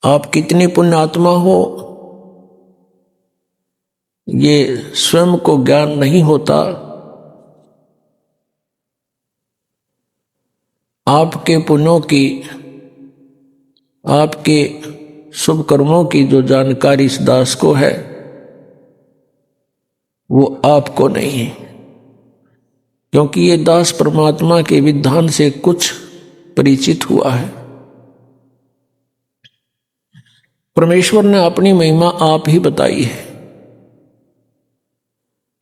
आप कितनी पुण्यात्मा हो, ये स्वयं को ज्ञान नहीं होता। आपके पुण्यों की, आपके शुभ कर्मों की जो जानकारी इस दास को है वो आपको नहीं है, क्योंकि ये दास परमात्मा के विधान से कुछ परिचित हुआ है। परमेश्वर ने अपनी महिमा आप ही बताई है।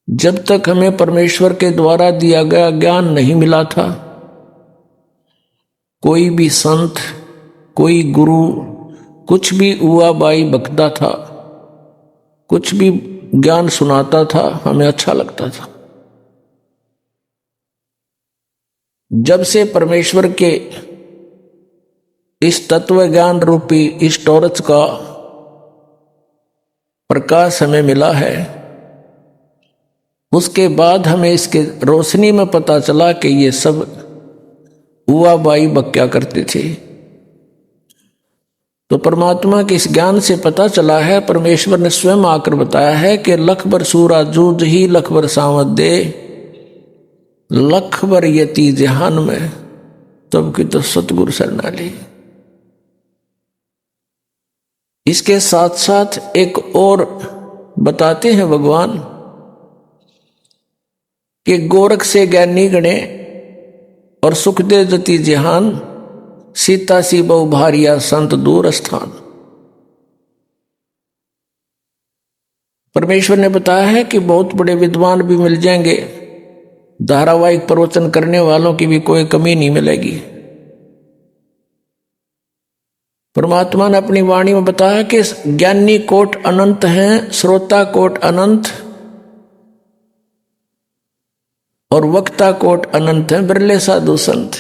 जब तक हमें परमेश्वर के द्वारा दिया गया ज्ञान नहीं मिला था, कोई भी संत, कोई गुरु कुछ भी उआ बाई बकता था, कुछ भी ज्ञान सुनाता था, हमें अच्छा लगता था। जब से परमेश्वर के इस तत्व ज्ञान रूपी इस टॉर्च का प्रकाश हमें मिला है, उसके बाद हमें इसके रोशनी में पता चला कि ये सब उआ बाई बक्या करते थे। तो परमात्मा के इस ज्ञान से पता चला है, परमेश्वर ने स्वयं आकर बताया है कि लख बर सूरा जूझ ही लख बर सावत दे, लख बर यति जहान में तब की तो सतगुरु शरणाली। इसके साथ साथ एक और बताते हैं भगवान कि गोरख से ज्ञानी गणे और सुखदेव जति जहान, सीता सी बहु भारिया संत दूर स्थान। परमेश्वर ने बताया है कि बहुत बड़े विद्वान भी मिल जाएंगे, धारावाहिक प्रवचन करने वालों की भी कोई कमी नहीं मिलेगी। परमात्मा ने अपनी वाणी में बताया कि ज्ञानी कोट अनंत हैं, श्रोता कोट अनंत और वक्ता कोट अनंत हैं, बिरले साधु संत।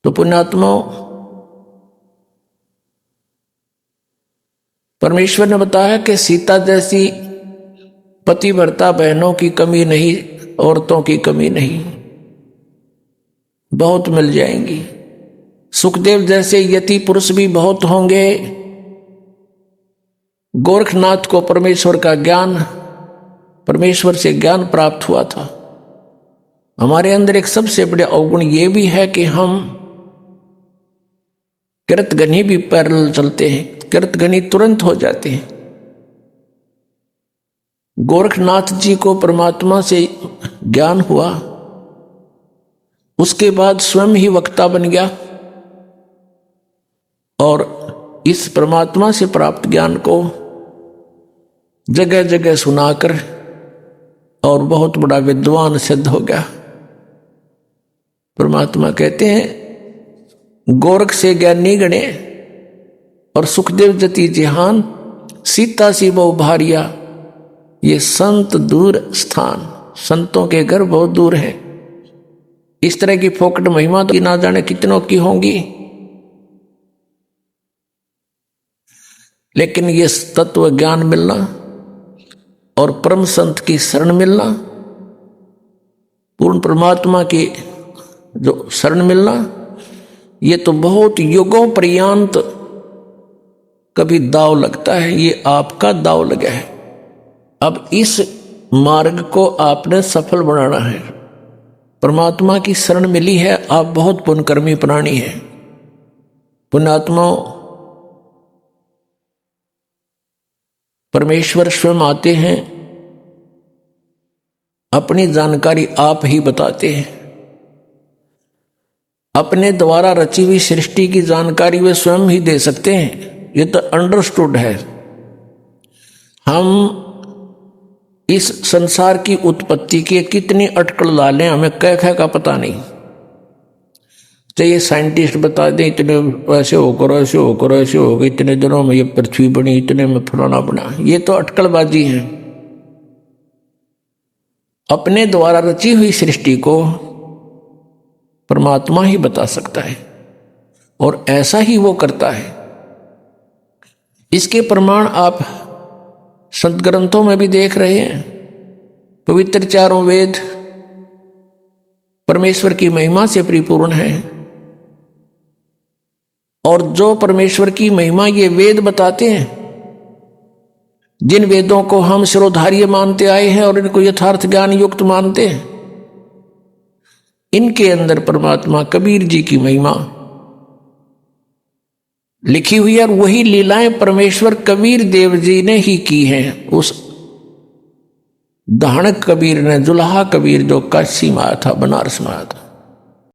तो पुण्यात्माओं, परमेश्वर ने बताया कि सीता जैसी पतिव्रता बहनों की कमी नहीं, औरतों की कमी नहीं, बहुत मिल जाएंगी। सुखदेव जैसे यति पुरुष भी बहुत होंगे। गोरखनाथ को परमेश्वर का ज्ञान, परमेश्वर से ज्ञान प्राप्त हुआ था। हमारे अंदर एक सबसे बड़े अवगुण ये भी है कि हम कृतघ्नी भी पैरेलल चलते हैं, कृतघ्नी तुरंत हो जाते हैं। गोरखनाथ जी को परमात्मा से ज्ञान हुआ, उसके बाद स्वयं ही वक्ता बन गया और इस परमात्मा से प्राप्त ज्ञान को जगह जगह सुनाकर और बहुत बड़ा विद्वान सिद्ध हो गया। परमात्मा कहते हैं गोरख से ज्ञानी गणे और सुखदेव जति जहान, सीता सी बहु भारिया, ये संत दूर स्थान, संतों के घर बहुत दूर है। इस तरह की फोकट महिमा तो ना जाने कितनों की होंगी, लेकिन ये तत्व ज्ञान मिलना और परम संत की शरण मिलना, पूर्ण परमात्मा की जो शरण मिलना, ये तो बहुत युगों पर्यंत कभी दाव लगता है। ये आपका दाव लगा है। अब इस मार्ग को आपने सफल बनाना है। परमात्मा की शरण मिली है, आप बहुत पुण्यकर्मी प्राणी हैं। पुण्यात्माओं, परमेश्वर स्वयं आते हैं, अपनी जानकारी आप ही बताते हैं। अपने द्वारा रची हुई सृष्टि की जानकारी वे स्वयं ही दे सकते हैं, ये तो अंडरस्टूड है। हम इस संसार की उत्पत्ति की कितनी अटकल डालें, हमें कह का पता नहीं। चाहिए साइंटिस्ट बता दें इतने ऐसे होकर ऐसे होकर ऐसे हो गए, इतने दिनों में ये पृथ्वी बनी, इतने में फलाना बना, ये तो अटकलबाजी है। अपने द्वारा रची हुई सृष्टि को परमात्मा ही बता सकता है और ऐसा ही वो करता है। इसके प्रमाण आप संत ग्रंथों में भी देख रहे हैं। पवित्र चारों वेद परमेश्वर की महिमा से परिपूर्ण है। और जो परमेश्वर की महिमा ये वेद बताते हैं, जिन वेदों को हम शिरोधार्य मानते आए हैं और इनको यथार्थ ज्ञान युक्त मानते हैं, इनके अंदर परमात्मा कबीर जी की महिमा लिखी हुई है। और वही लीलाएं परमेश्वर कबीर देव जी ने ही की हैं। उस दहणक कबीर ने, जुल्हा कबीर जो काशी में आया था, बनारस में आया था,